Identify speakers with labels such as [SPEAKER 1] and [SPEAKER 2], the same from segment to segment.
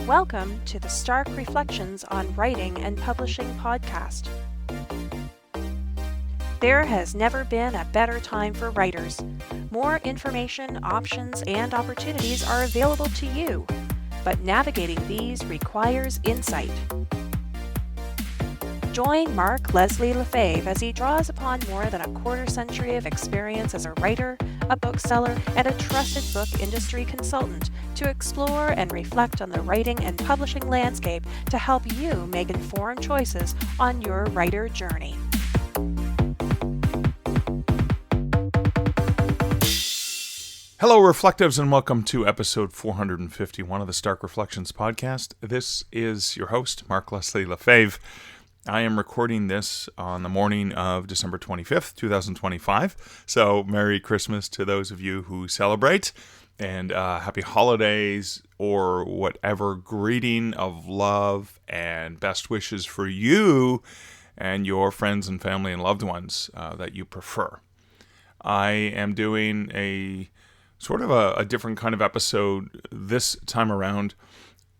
[SPEAKER 1] Welcome to the Stark Reflections on Writing and Publishing podcast. There has never been a better time for writers. More information, options, and opportunities are available to you, but navigating these requires insight. Join Mark Leslie Lefebvre as he draws upon more than a quarter century of experience as a writer, a bookseller, and a trusted book industry consultant to explore and reflect on the writing and publishing landscape to help you make informed choices on your writer journey.
[SPEAKER 2] Hello, Reflectives, and welcome to episode 451 of the Stark Reflections podcast. This is your host, Mark Leslie Lefebvre. I am recording this on the morning of December 25th, 2025. So, Merry Christmas to those of you who celebrate, and Happy Holidays, or whatever greeting of love and best wishes for you and your friends and family and loved ones that you prefer. I am doing a sort of a different kind of episode this time around.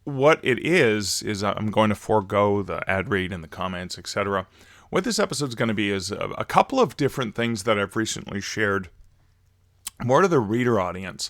[SPEAKER 2] What it is I'm going to forego the ad read and the comments, etc. What this episode is going to be is a couple of different things that I've recently shared, more to the reader audience,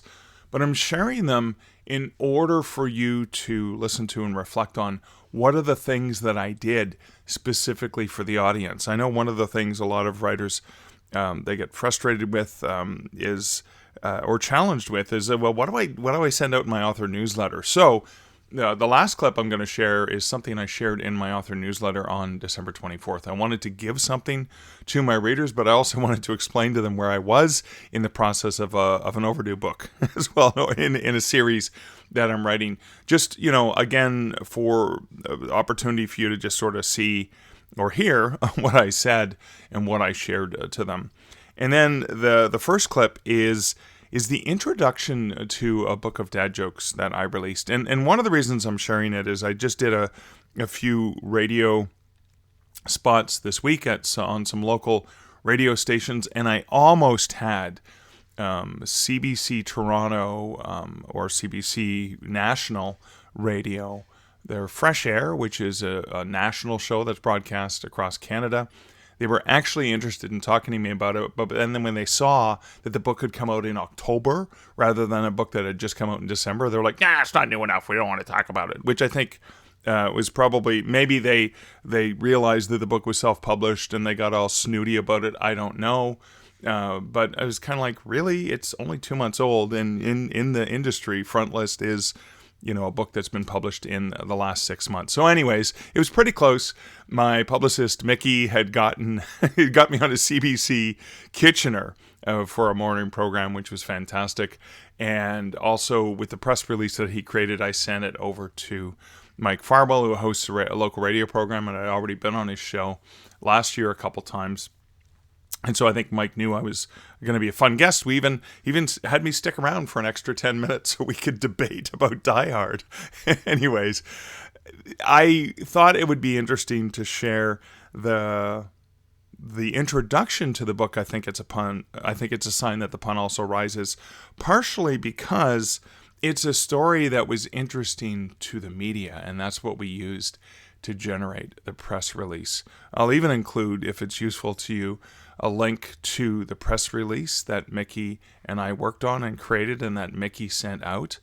[SPEAKER 2] but I'm sharing them in order for you to listen to and reflect on what are the things that I did specifically for the audience. I know one of the things a lot of writers they get frustrated with or challenged with is, well, what do I send out in my author newsletter? So the last clip I'm going to share is something I shared in my author newsletter on December 24th. I wanted to give something to my readers, but I also wanted to explain to them where I was in the process of an overdue book as well, in a series that I'm writing. Just, again, for the opportunity for you to just sort of see or hear what I said and what I shared to them. And then the first clip is the introduction to a book of dad jokes that I released. And one of the reasons I'm sharing it is I just did a few radio spots this week on some local radio stations, and I almost had CBC Toronto or CBC National Radio, their Fresh Air, which is a national show that's broadcast across Canada. They were actually interested in talking to me about it, but then when they saw that the book had come out in October rather than a book that had just come out in December, they were like, it's not new enough. We don't want to talk about it, which I think was probably, maybe they realized that the book was self-published and they got all snooty about it. I don't know. But I was kind of like, really? It's only 2 months old, and in the industry, Frontlist is a book that's been published in the last 6 months. So anyways, it was pretty close. My publicist, Mickey, had got me on a CBC Kitchener for a morning program, which was fantastic. And also with the press release that he created, I sent it over to Mike Farwell, who hosts a local radio program, and I'd already been on his show last year a couple times. And so I think Mike knew I was going to be a fun guest. We even had me stick around for an extra 10 minutes so we could debate about Die Hard. Anyways, I thought it would be interesting to share the introduction to the book. I think it's a pun. I think it's a sign that the pun also rises, partially because it's a story that was interesting to the media, and that's what we used to generate the press release. I'll even include, if it's useful to you, a link to the press release that Mickey and I worked on and created and that Mickey sent out.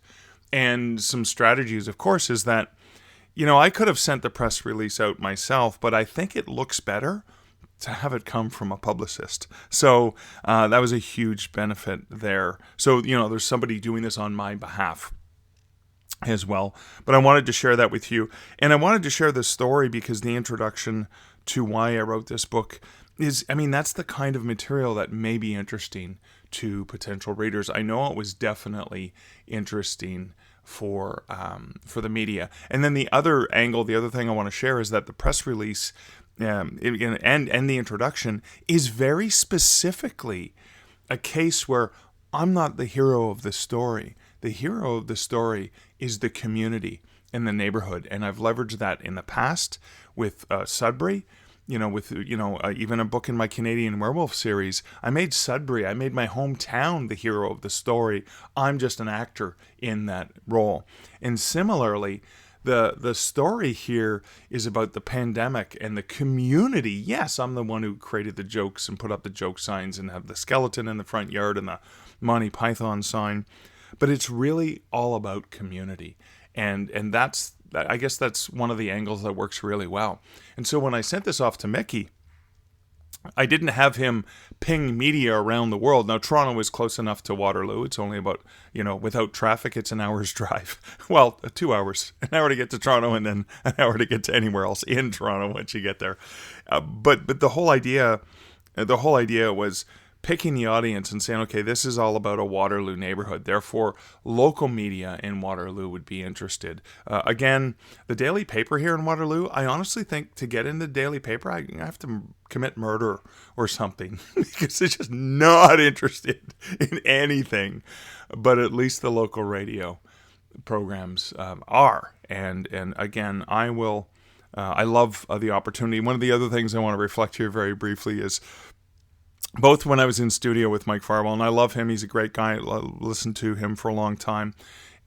[SPEAKER 2] And some strategies, of course, is that, I could have sent the press release out myself, but I think it looks better to have it come from a publicist. So that was a huge benefit there. So, there's somebody doing this on my behalf as well. But I wanted to share that with you. And I wanted to share this story because the introduction to why I wrote this book is, that's the kind of material that may be interesting to potential readers. I know it was definitely interesting for the media. And then the other thing I want to share is that the press release and the introduction is very specifically a case where I'm not the hero of the story. The hero of the story is the community and the neighborhood. And I've leveraged that in the past with Sudbury. Even a book in my Canadian Werewolf series, I made my hometown the hero of the story. I'm just an actor in that role. And similarly, the story here is about the pandemic and the community. Yes, I'm the one who created the jokes and put up the joke signs and have the skeleton in the front yard and the Monty Python sign, but it's really all about community. And I guess that's one of the angles that works really well. And so when I sent this off to Mickey, I didn't have him ping media around the world. Now, Toronto is close enough to Waterloo. It's only about, without traffic, it's an hour's drive. Well, 2 hours. An hour to get to Toronto and then an hour to get to anywhere else in Toronto once you get there. But the whole idea was picking the audience and saying, okay, this is all about a Waterloo neighborhood. Therefore, local media in Waterloo would be interested. Again, the daily paper here in Waterloo, I honestly think to get in the daily paper, I have to commit murder or something because they're just not interested in anything. But at least the local radio programs are. And again, I love the opportunity. One of the other things I want to reflect here very briefly is both when I was in studio with Mike Farwell, and I love him, he's a great guy, I listened to him for a long time,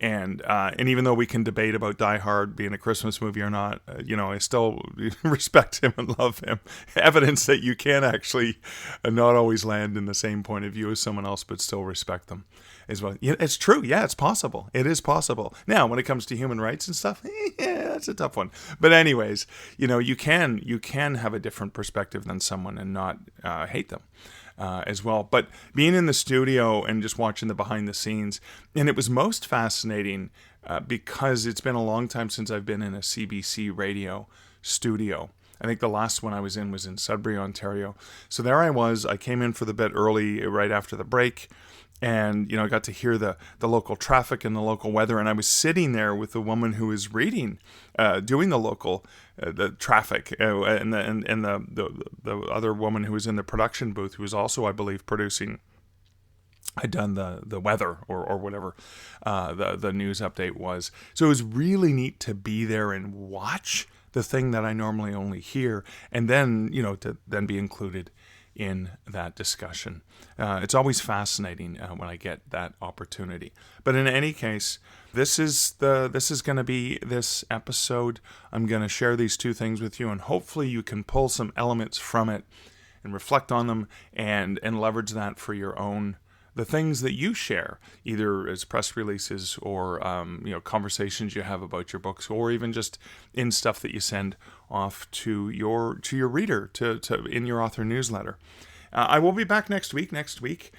[SPEAKER 2] and even though we can debate about Die Hard being a Christmas movie or not, I still respect him and love him. Evidence that you can actually not always land in the same point of view as someone else, but still respect them as well. Yeah, it's true. Yeah, it's possible. It is possible. Now, when it comes to human rights and stuff, that's a tough one. But anyways, you can have a different perspective than someone and not hate them. As well. But being in the studio and just watching the behind the scenes, and it was most fascinating because it's been a long time since I've been in a CBC radio studio. I think the last one I was in Sudbury, Ontario. So there I came in for the bit early right after the break. And, I got to hear the local traffic and the local weather. And I was sitting there with the woman who was reading, doing the local, the traffic, and the other woman who was in the production booth, who was also, I believe, producing, had done the weather or whatever the news update was. So it was really neat to be there and watch the thing that I normally only hear, and then, to then be included in that discussion. It's always fascinating when I get that opportunity. But in any case, this is going to be this episode. I'm going to share these two things with you, and hopefully you can pull some elements from it and reflect on them and leverage that for your own, the things that you share, either as press releases or conversations you have about your books, or even just in stuff that you send off to your reader to in your author newsletter. I will be back next week.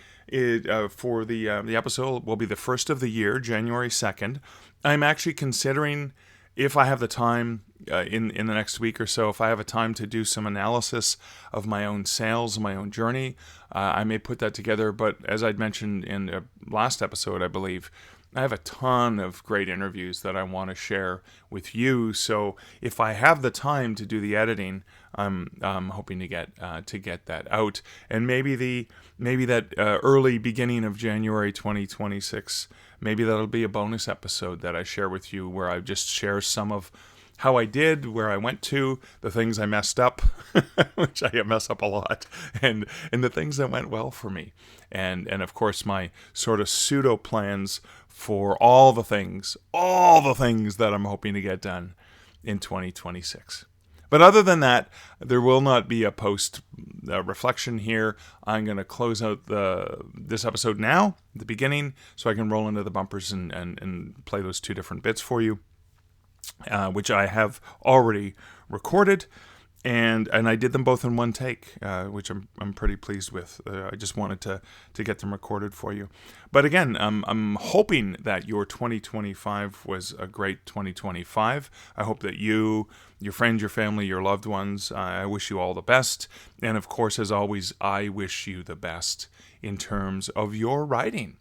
[SPEAKER 2] For the episode will be the first of the year, January 2nd. I'm actually considering, if I have the time in the next week or so, if I have a time to do some analysis of my own sales, my own journey, I may put that together. But as I'd mentioned in the last episode, I believe, I have a ton of great interviews that I want to share with you. So if I have the time to do the editing, I'm hoping to get that out, and maybe that early beginning of January 2026. Maybe that'll be a bonus episode that I share with you, where I just share some of how I did, where I went to, the things I messed up, which I mess up a lot, and the things that went well for me, and of course my sort of pseudo plans for all the things that I'm hoping to get done in 2026. But other than that, there will not be a post reflection here. I'm going to close out this episode now, at the beginning, so I can roll into the bumpers and play those two different bits for you, which I have already recorded. And I did them both in one take, which I'm pretty pleased with. I just wanted to get them recorded for you. But again, I'm hoping that your 2025 was a great 2025. I hope that you, your friends, your family, your loved ones, I wish you all the best. And of course, as always, I wish you the best in terms of your writing.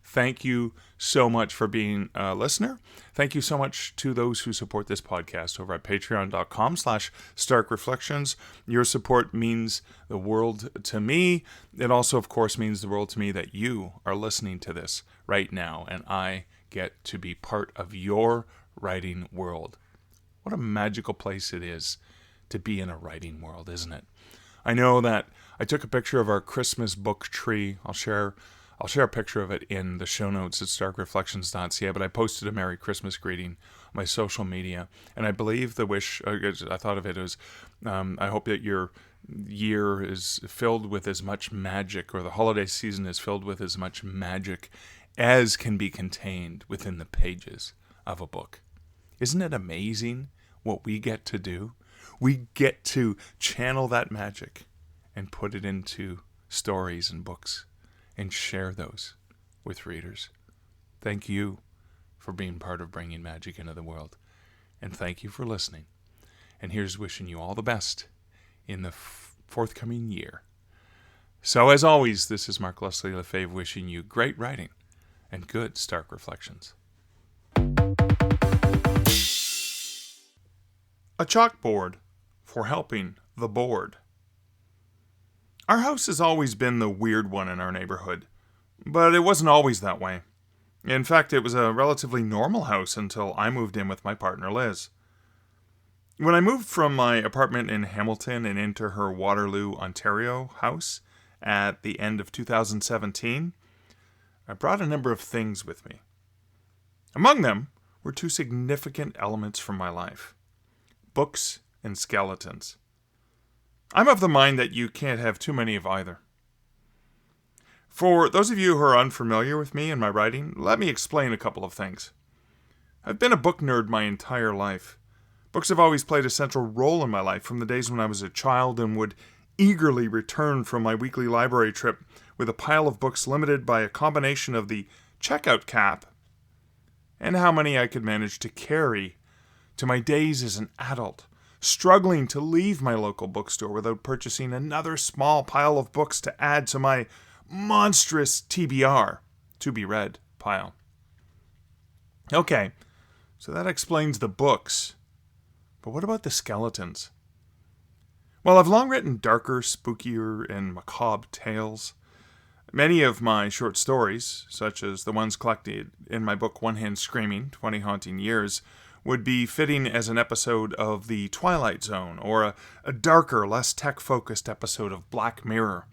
[SPEAKER 2] Thank you so much for being a listener. Thank you so much to those who support this podcast over at patreon.com/starkreflections. Your support means the world to me. It also, of course, means the world to me that you are listening to this right now, and I get to be part of your writing world. What a magical place it is to be in a writing world, isn't it? I know that I took a picture of our Christmas book tree. I'll share I'll share a picture of it in the show notes at starkreflections.ca, but I posted a Merry Christmas greeting on my social media, and I believe the wish, I thought of it as, I hope that your year is filled with as much magic, or the holiday season is filled with as much magic as can be contained within the pages of a book. Isn't it amazing what we get to do? We get to channel that magic and put it into stories and books and share those with readers. Thank you for being part of bringing magic into the world. And thank you for listening. And here's wishing you all the best in the forthcoming year. So as always, this is Mark Leslie Lefebvre wishing you great writing and good Stark Reflections. A chalkboard for helping the bored. Our house has always been the weird one in our neighborhood, but it wasn't always that way. In fact, it was a relatively normal house until I moved in with my partner Liz. When I moved from my apartment in Hamilton and into her Waterloo, Ontario house at the end of 2017, I brought a number of things with me. Among them were two significant elements from my life: books and skeletons. I'm of the mind that you can't have too many of either. For those of you who are unfamiliar with me and my writing, let me explain a couple of things. I've been a book nerd my entire life. Books have always played a central role in my life from the days when I was a child and would eagerly return from my weekly library trip with a pile of books limited by a combination of the checkout cap and how many I could manage to carry to my days as an adult, struggling to leave my local bookstore without purchasing another small pile of books to add to my monstrous TBR, to be read, pile. Okay, so that explains the books. But what about the skeletons? Well, I've long written darker, spookier, and macabre tales. Many of my short stories, such as the ones collected in my book One Hand Screaming, 20 Haunting Years, would be fitting as an episode of The Twilight Zone, or a darker, less tech-focused episode of Black Mirror.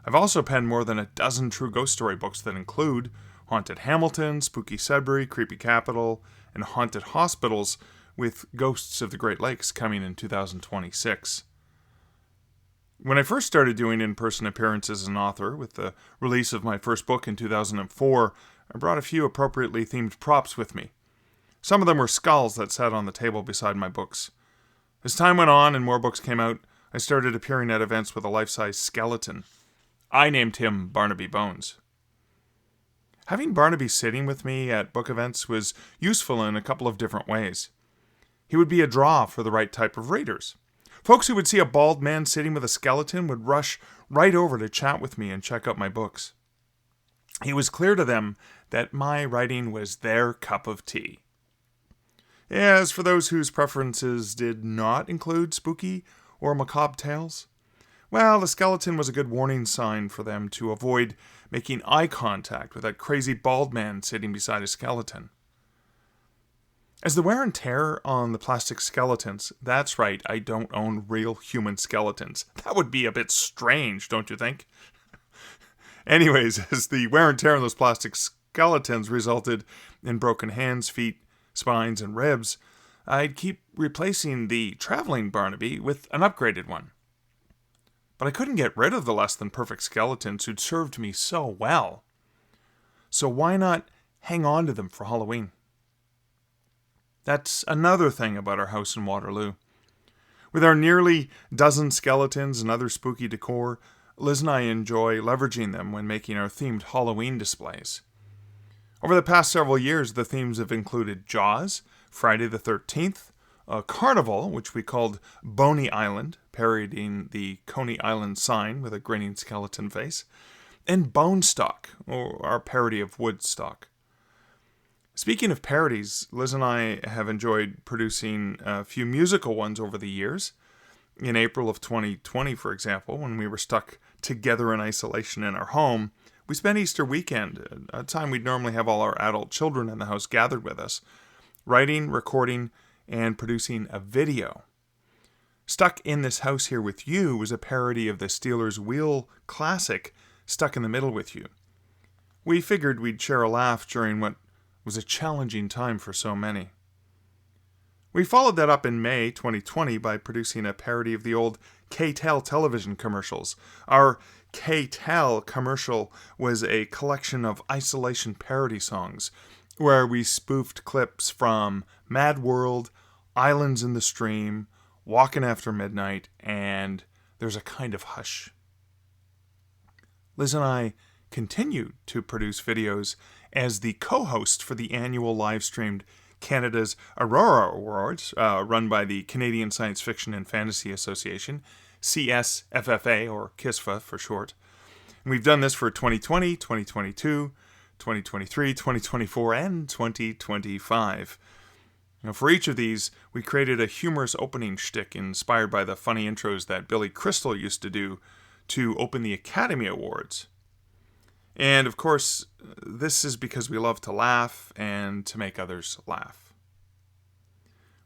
[SPEAKER 2] I've also penned more than a dozen true ghost story books that include Haunted Hamilton, Spooky Sudbury, Creepy Capital, and Haunted Hospitals, with Ghosts of the Great Lakes coming in 2026. When I first started doing in-person appearances as an author, with the release of my first book in 2004, I brought a few appropriately themed props with me. Some of them were skulls that sat on the table beside my books. As time went on and more books came out, I started appearing at events with a life-size skeleton. I named him Barnaby Bones. Having Barnaby sitting with me at book events was useful in a couple of different ways. He would be a draw for the right type of readers. Folks who would see a bald man sitting with a skeleton would rush right over to chat with me and check out my books. It was clear to them that my writing was their cup of tea. As for those whose preferences did not include spooky or macabre tales, well, the skeleton was a good warning sign for them to avoid making eye contact with that crazy bald man sitting beside a skeleton. As the wear and tear on the plastic skeletons, that's right, I don't own real human skeletons. That would be a bit strange, don't you think? Anyways, as the wear and tear on those plastic skeletons resulted in broken hands, feet, spines, and ribs, I'd keep replacing the traveling Barnaby with an upgraded one. But I couldn't get rid of the less than perfect skeletons who'd served me so well. So why not hang on to them for Halloween? That's another thing about our house in Waterloo. With our nearly dozen skeletons and other spooky decor, Liz and I enjoy leveraging them when making our themed Halloween displays. Over the past several years, the themes have included Jaws, Friday the 13th, a carnival, which we called Boney Island, parodying the Coney Island sign with a grinning skeleton face, and Bonestock, or our parody of Woodstock. Speaking of parodies, Liz and I have enjoyed producing a few musical ones over the years. In April of 2020, for example, when we were stuck together in isolation in our home, we spent Easter weekend, a time we'd normally have all our adult children in the house gathered with us, writing, recording, and producing a video. Stuck in This House Here With You was a parody of the Steelers' Wheel classic, Stuck in the Middle with You. we figured we'd share a laugh during what was a challenging time for so many. We followed that up in May 2020 by producing a parody of the old K-Tel television commercials. Our K-Tel commercial was a collection of isolation parody songs where we spoofed clips from Mad World, Islands in the Stream, Walkin' After Midnight, and There's a Kind of Hush. Liz and I continued to produce videos as the co-host for the annual live-streamed Canada's Aurora Awards, run by the Canadian Science Fiction and Fantasy Association, CSFFA, or KISFA for short. And we've done this for 2020, 2022, 2023, 2024, and 2025. Now, for each of these, we created a humorous opening shtick inspired by the funny intros that Billy Crystal used to do to open the Academy Awards. And of course, this is because we love to laugh and to make others laugh.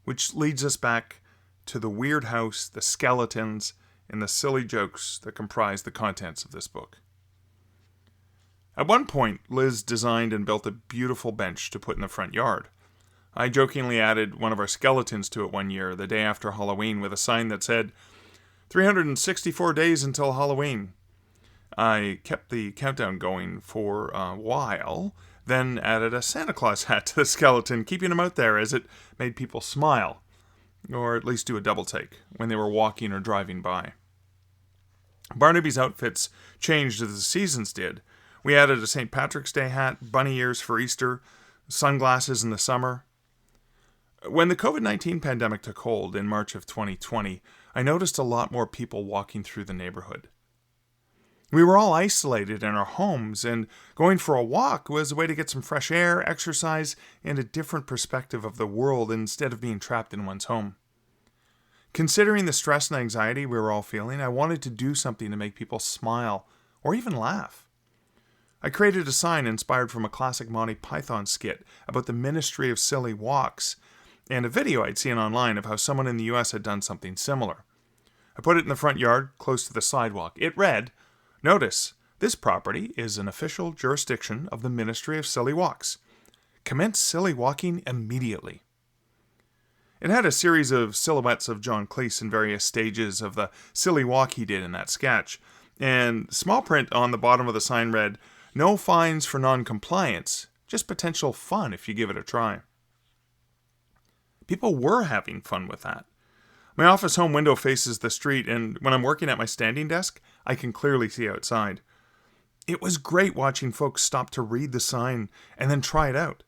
[SPEAKER 2] Which leads us back to the weird house, the skeletons, and the silly jokes that comprise the contents of this book. At one point, Liz designed and built a beautiful bench to put in the front yard. I jokingly added one of our skeletons to it one year, the day after Halloween, with a sign that said, 364 days until Halloween. I kept the countdown going for a while, then added a Santa Claus hat to the skeleton, keeping him out there as it made people smile, or at least do a double take, when they were walking or driving by. Barnaby's outfits changed as the seasons did. We added a St. Patrick's Day hat, bunny ears for Easter, sunglasses in the summer. When the COVID-19 pandemic took hold in March of 2020, I noticed a lot more people walking through the neighborhood. We were all isolated in our homes, and going for a walk was a way to get some fresh air, exercise, and a different perspective of the world instead of being trapped in one's home. Considering the stress and anxiety we were all feeling, I wanted to do something to make people smile or even laugh. I created a sign inspired from a classic Monty Python skit about the Ministry of Silly Walks, and a video I'd seen online of how someone in the US had done something similar. I put it in the front yard, close to the sidewalk. It read, "Notice, this property is an official jurisdiction of the Ministry of Silly Walks. Commence silly walking immediately." It had a series of silhouettes of John Cleese in various stages of the silly walk he did in that sketch, and small print on the bottom of the sign read, "No fines for non-compliance, just potential fun if you give it a try." People were having fun with that. My office home window faces the street, and when I'm working at my standing desk, I can clearly see outside. It was great watching folks stop to read the sign and then try it out.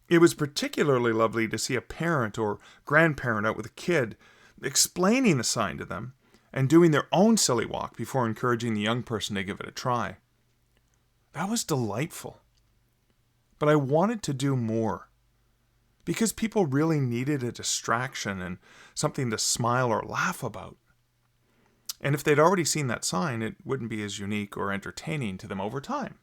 [SPEAKER 2] It was particularly lovely to see a parent or grandparent out with a kid explaining the sign to them and doing their own silly walk before encouraging the young person to give it a try. That was delightful. But I wanted to do more, because people really needed a distraction and something to smile or laugh about. And if they'd already seen that sign, it wouldn't be as unique or entertaining to them over time.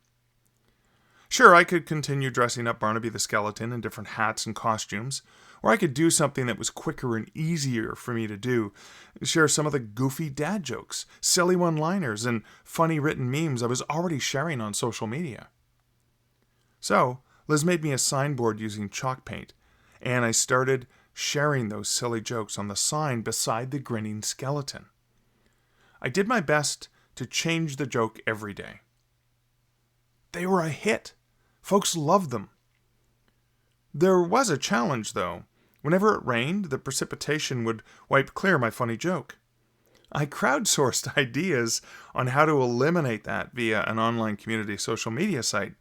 [SPEAKER 2] Sure, I could continue dressing up Barnaby the skeleton in different hats and costumes, or I could do something that was quicker and easier for me to do, share some of the goofy dad jokes, silly one-liners, and funny written memes I was already sharing on social media. So, Liz made me a signboard using chalk paint, and I started sharing those silly jokes on the sign beside the grinning skeleton. I did my best to change the joke every day. They were a hit. Folks loved them. There was a challenge, though. Whenever it rained, the precipitation would wipe clear my funny joke. I crowdsourced ideas on how to eliminate that via an online community social media site,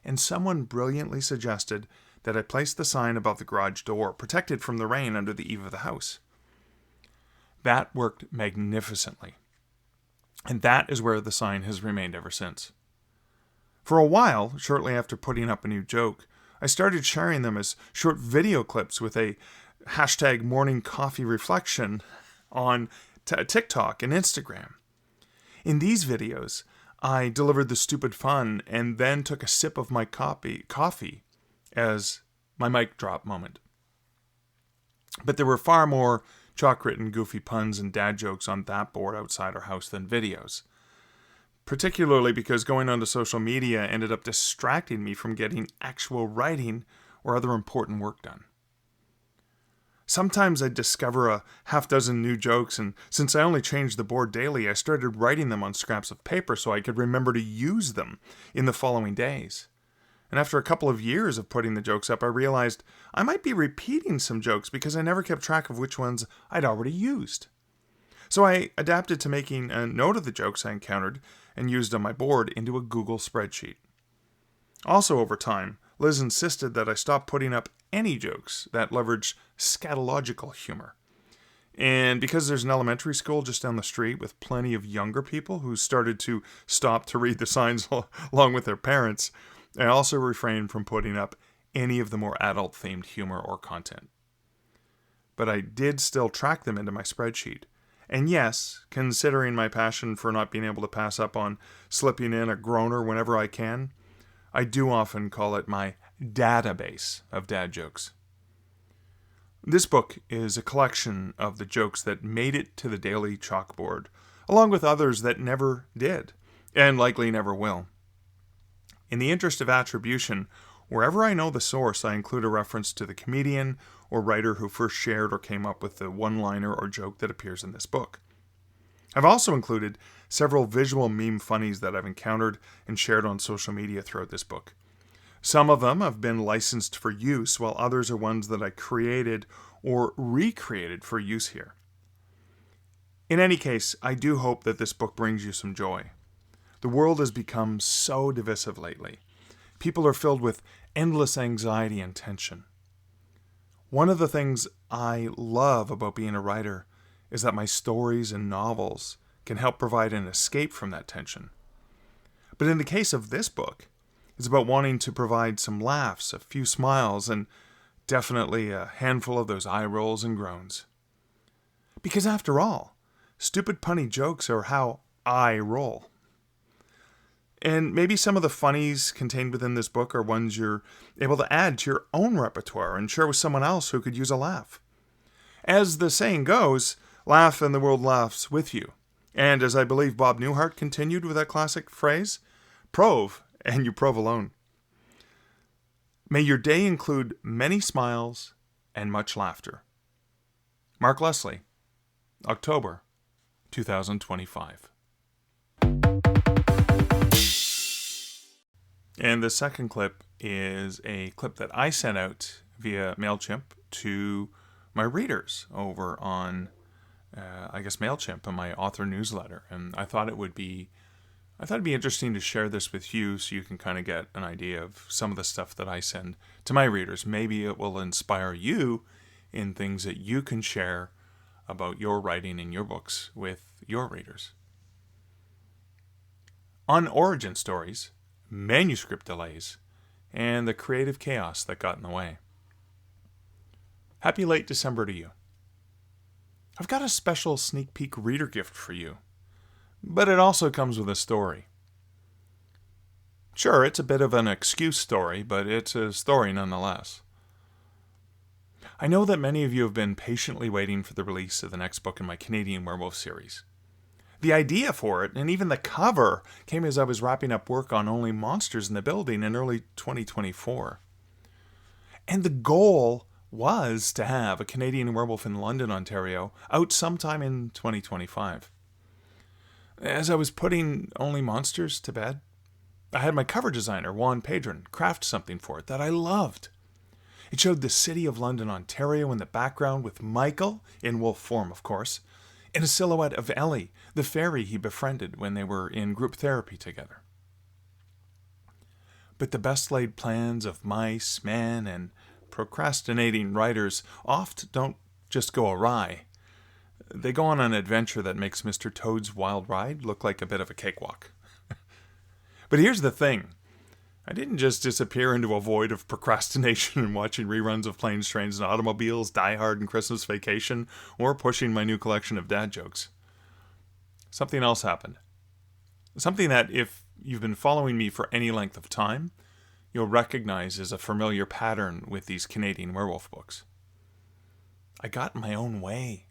[SPEAKER 2] and someone brilliantly suggested that I place the sign above the garage door, protected from the rain under the eave of the house. That worked magnificently, and that is where the sign has remained ever since. For a while, shortly after putting up a new joke, I started sharing them as short video clips with a hashtag morning coffee reflection on TikTok and Instagram. In these videos, I delivered the stupid fun and then took a sip of my coffee as my mic drop moment. But there were far more chalk-written goofy puns and dad jokes on that board outside our house than videos. particularly because going onto social media ended up distracting me from getting actual writing or other important work done. Sometimes I'd discover a half dozen new jokes, and since I only changed the board daily, I started writing them on scraps of paper so I could remember to use them in the following days. And after a couple of years of putting the jokes up, I realized I might be repeating some jokes because I never kept track of which ones I'd already used. So I adapted to making a note of the jokes I encountered and used on my board into a Google spreadsheet. Also, over time, Liz insisted that I stop putting up any jokes that leverage scatological humor. And because there's an elementary school just down the street with plenty of younger people who started to stop to read the signs along with their parents, I also refrained from putting up any of the more adult-themed humor or content. But I did still track them into my spreadsheet. And yes, considering my passion for not being able to pass up on slipping in a groaner whenever I can, I do often call it my database of dad jokes. This book is a collection of the jokes that made it to the daily chalkboard, along with others that never did, and likely never will. In the interest of attribution, wherever I know the source, I include a reference to the comedian or writer who first shared or came up with the one-liner or joke that appears in this book. I've also included several visual meme funnies that I've encountered and shared on social media throughout this book. Some of them have been licensed for use, while others are ones that I created or recreated for use here. In any case, I do hope that this book brings you some joy. The world has become so divisive lately. People are filled with endless anxiety and tension. One of the things I love about being a writer is that my stories and novels can help provide an escape from that tension. But in the case of this book, it's about wanting to provide some laughs, a few smiles, and definitely a handful of those eye rolls and groans. Because after all, stupid punny jokes are how I roll. And maybe some of the funnies contained within this book are ones you're able to add to your own repertoire and share with someone else who could use a laugh. As the saying goes, laugh and the world laughs with you. And as I believe Bob Newhart continued with that classic phrase, prove and you prove alone. May your day include many smiles and much laughter. Mark Leslie, October 2025. And the second clip is a clip that I sent out via MailChimp to my readers over on, MailChimp and my author newsletter. And I thought it'd be interesting to share this with you so you can kind of get an idea of some of the stuff that I send to my readers. Maybe it will inspire you in things that you can share about your writing in your books with your readers. On origin stories, manuscript delays, and the creative chaos that got in the way. Happy late December to you. I've got a special sneak peek reader gift for you, but it also comes with a story. Sure, it's a bit of an excuse story, but it's a story nonetheless. I know that many of you have been patiently waiting for the release of the next book in my Canadian Werewolf series. The idea for it, and even the cover, came as I was wrapping up work on Only Monsters in the Building in early 2024. And the goal was to have A Canadian Werewolf in London, Ontario, out sometime in 2025. As I was putting Only Monsters to bed, I had my cover designer, Juan Pedron, craft something for it that I loved. It showed the city of London, Ontario in the background with Michael, in wolf form of course, and a silhouette of Ellie, the fairy he befriended when they were in group therapy together. But the best laid plans of mice, men, and procrastinating writers oft don't just go awry. They go on an adventure that makes Mr. Toad's Wild Ride look like a bit of a cakewalk. But here's the thing. I didn't just disappear into a void of procrastination and watching reruns of Planes, Trains, and Automobiles, Die Hard, and Christmas Vacation, or pushing my new collection of dad jokes. Something else happened. Something that, if you've been following me for any length of time, you'll recognize as a familiar pattern with these Canadian werewolf books. I got in my own way.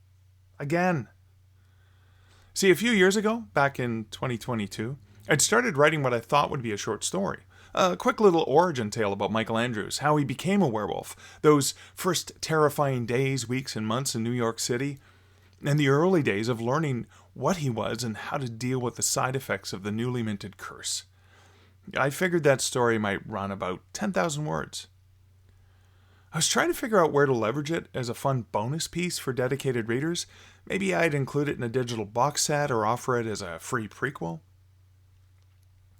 [SPEAKER 2] Again. See, a few years ago, back in 2022, I'd started writing what I thought would be a short story. A quick little origin tale about Michael Andrews, how he became a werewolf, those first terrifying days, weeks, and months in New York City, and the early days of learning what he was and how to deal with the side effects of the newly minted curse. I figured that story might run about 10,000 words. I was trying to figure out where to leverage it as a fun bonus piece for dedicated readers. Maybe I'd include it in a digital box set or offer it as a free prequel.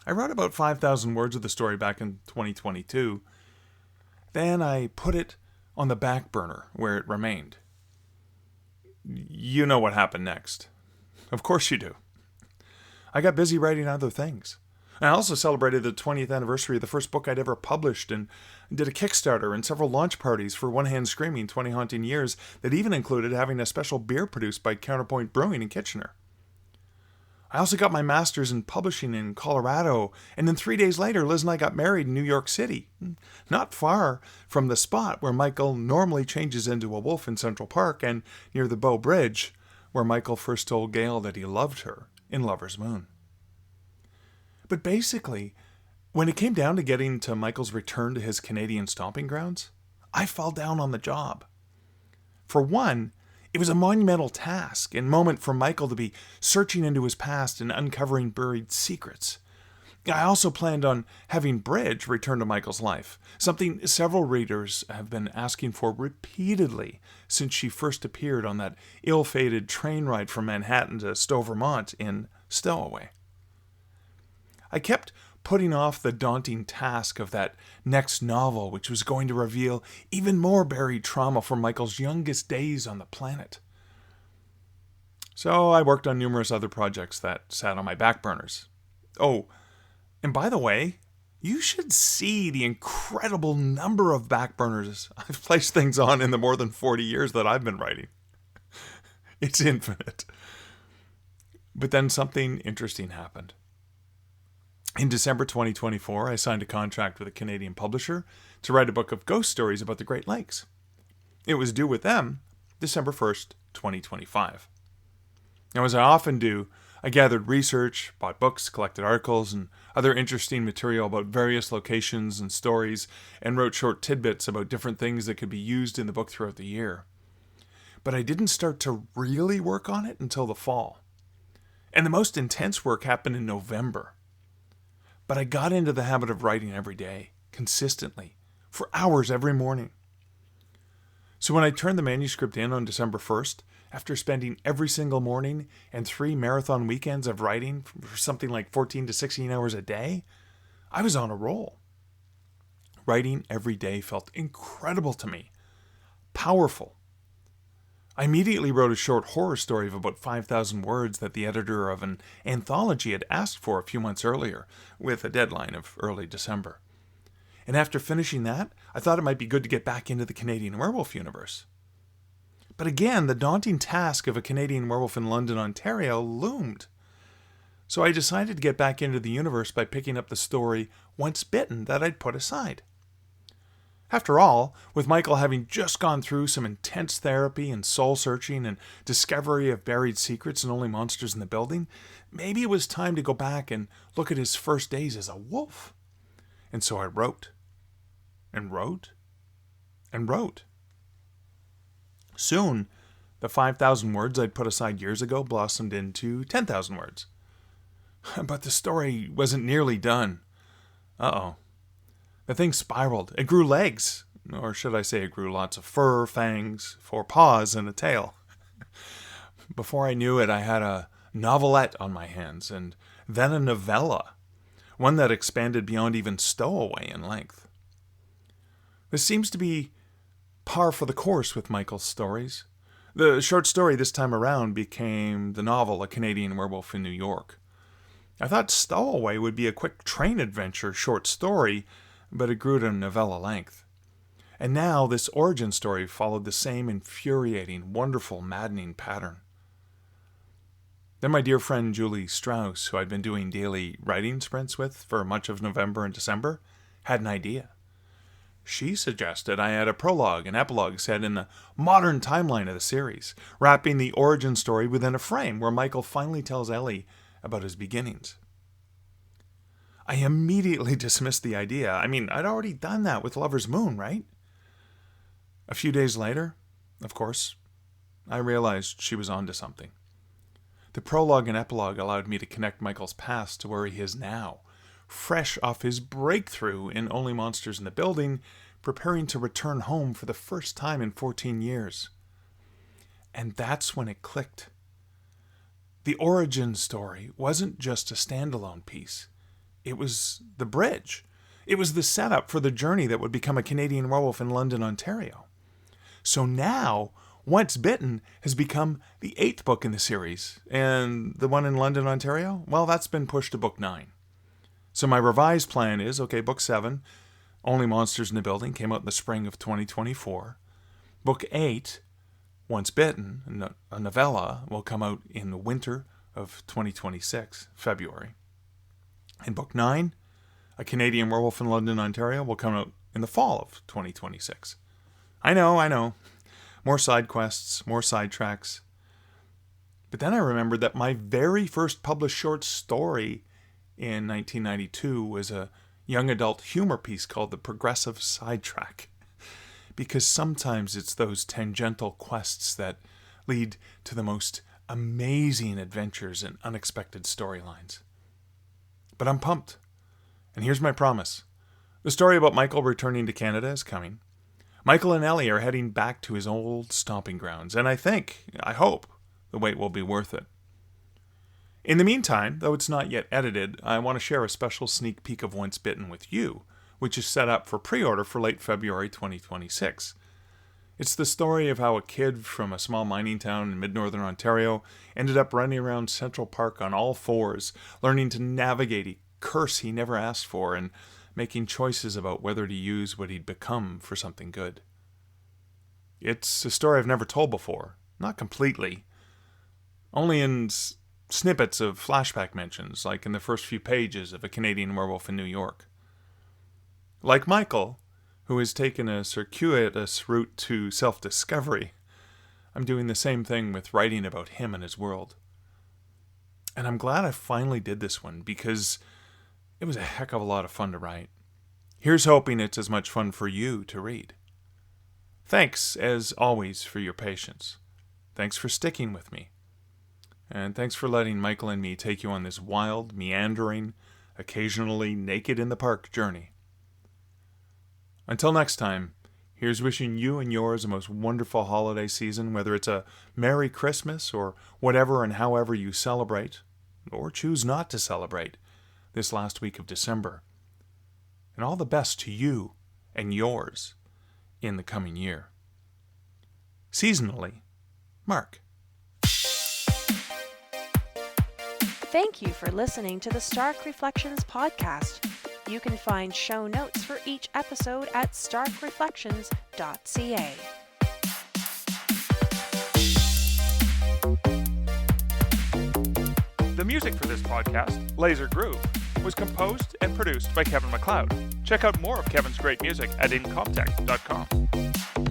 [SPEAKER 2] I wrote about 5,000 words of the story back in 2022. Then I put it on the back burner where it remained. You know what happened next. Of course you do. I got busy writing other things. I also celebrated the 20th anniversary of the first book I'd ever published and did a Kickstarter and several launch parties for One Hand Screaming 20 Haunting Years that even included having a special beer produced by Counterpoint Brewing in Kitchener. I also got my master's in publishing in Colorado, and then 3 days later, Liz and I got married in New York City, not far from the spot where Michael normally changes into a wolf in Central Park and near the Bow Bridge, where Michael first told Gail that he loved her in Lover's Moon. But basically, when it came down to getting to Michael's return to his Canadian stomping grounds, I fell down on the job. For one, it was a monumental task and moment for Michael to be searching into his past and uncovering buried secrets. I also planned on having Bridge return to Michael's life, something several readers have been asking for repeatedly since she first appeared on that ill-fated train ride from Manhattan to Stowe, Vermont in Stowaway. I kept putting off the daunting task of that next novel, which was going to reveal even more buried trauma from Michael's youngest days on the planet. So I worked on numerous other projects that sat on my back burners. Oh, and by the way, you should see the incredible number of back burners I've placed things on in the more than 40 years that I've been writing. It's infinite. But then something interesting happened. In December 2024, I signed a contract with a Canadian publisher to write a book of ghost stories about the Great Lakes. It was due with them December 1st, 2025. Now, as I often do, I gathered research, bought books, collected articles, and other interesting material about various locations and stories, and wrote short tidbits about different things that could be used in the book throughout the year. But I didn't start to really work on it until the fall. And the most intense work happened in November. But I got into the habit of writing every day, consistently, for hours every morning. So when I turned the manuscript in on December 1st, after spending every single morning and 3 marathon weekends of writing for something like 14 to 16 hours a day, I was on a roll. Writing every day felt incredible to me, powerful. I immediately wrote a short horror story of about 5,000 words that the editor of an anthology had asked for a few months earlier, with a deadline of early December. And after finishing that, I thought it might be good to get back into the Canadian werewolf universe. But again, the daunting task of a Canadian werewolf in London, Ontario loomed. So I decided to get back into the universe by picking up the story Once Bitten that I'd put aside. After all, with Michael having just gone through some intense therapy and soul-searching and discovery of buried secrets and only monsters in the building, maybe it was time to go back and look at his first days as a wolf. And so I wrote, and wrote, and wrote. Soon, the 5,000 words I'd put aside years ago blossomed into 10,000 words. But the story wasn't nearly done. Uh-oh. The thing spiraled. It grew legs. Or should I say it grew lots of fur, fangs, 4 paws, and a tail. Before I knew it, I had a novelette on my hands, and then a novella, one that expanded beyond even Stowaway in length. This seems to be par for the course with Michael's stories. The short story this time around became the novel A Canadian Werewolf in New York. I thought Stowaway would be a quick train adventure short story, but it grew to novella length. And now this origin story followed the same infuriating, wonderful, maddening pattern. Then my dear friend Julie Strauss, who I'd been doing daily writing sprints with for much of November and December, had an idea. She suggested I add a prologue and epilogue set in the modern timeline of the series, wrapping the origin story within a frame where Michael finally tells Ellie about his beginnings. I immediately dismissed the idea. I mean, I'd already done that with Lover's Moon, right? A few days later, of course, I realized she was onto something. The prologue and epilogue allowed me to connect Michael's past to where he is now, fresh off his breakthrough in Only Monsters in the Building, preparing to return home for the first time in 14 years. And that's when it clicked. The origin story wasn't just a standalone piece. It was the bridge. It was the setup for the journey that would become A Canadian Werewolf in London, Ontario. So now, Once Bitten has become the 8th book in the series, and the one in London, Ontario, well, that's been pushed to book 9. So my revised plan is, okay, book 7, Only Monsters in the Building, came out in the spring of 2024. Book 8, Once Bitten, a novella, will come out in the winter of 2026, February. And book 9, A Canadian Werewolf in London, Ontario, will come out in the fall of 2026. I know. More side quests, more sidetracks. But then I remembered that my very first published short story in 1992 was a young adult humor piece called The Progressive Sidetrack. Because sometimes it's those tangential quests that lead to the most amazing adventures and unexpected storylines. But I'm pumped. And here's my promise. The story about Michael returning to Canada is coming. Michael and Ellie are heading back to his old stomping grounds, and I hope, the wait will be worth it. In the meantime, though it's not yet edited, I want to share a special sneak peek of Once Bitten with you, which is set up for pre-order for late February 2026. It's the story of how a kid from a small mining town in mid-northern Ontario ended up running around Central Park on all fours, learning to navigate a curse he never asked for, and making choices about whether to use what he'd become for something good. It's a story I've never told before, not completely, only in snippets of flashback mentions, like in the first few pages of A Canadian Werewolf in New York. Like Michael, who has taken a circuitous route to self-discovery, I'm doing the same thing with writing about him and his world. And I'm glad I finally did this one, because it was a heck of a lot of fun to write. Here's hoping it's as much fun for you to read. Thanks, as always, for your patience. Thanks for sticking with me. And thanks for letting Michael and me take you on this wild, meandering, occasionally naked in the park journey. Until next time, here's wishing you and yours a most wonderful holiday season, whether it's a Merry Christmas or whatever and however you celebrate, or choose not to celebrate, this last week of December. And all the best to you and yours in the coming year. Seasonally, Mark.
[SPEAKER 1] Thank you for listening to the Stark Reflections podcast. You can find show notes for each episode at starkreflections.ca.
[SPEAKER 2] The music for this podcast, Laser Groove, was composed and produced by Kevin MacLeod. Check out more of Kevin's great music at incomptech.com.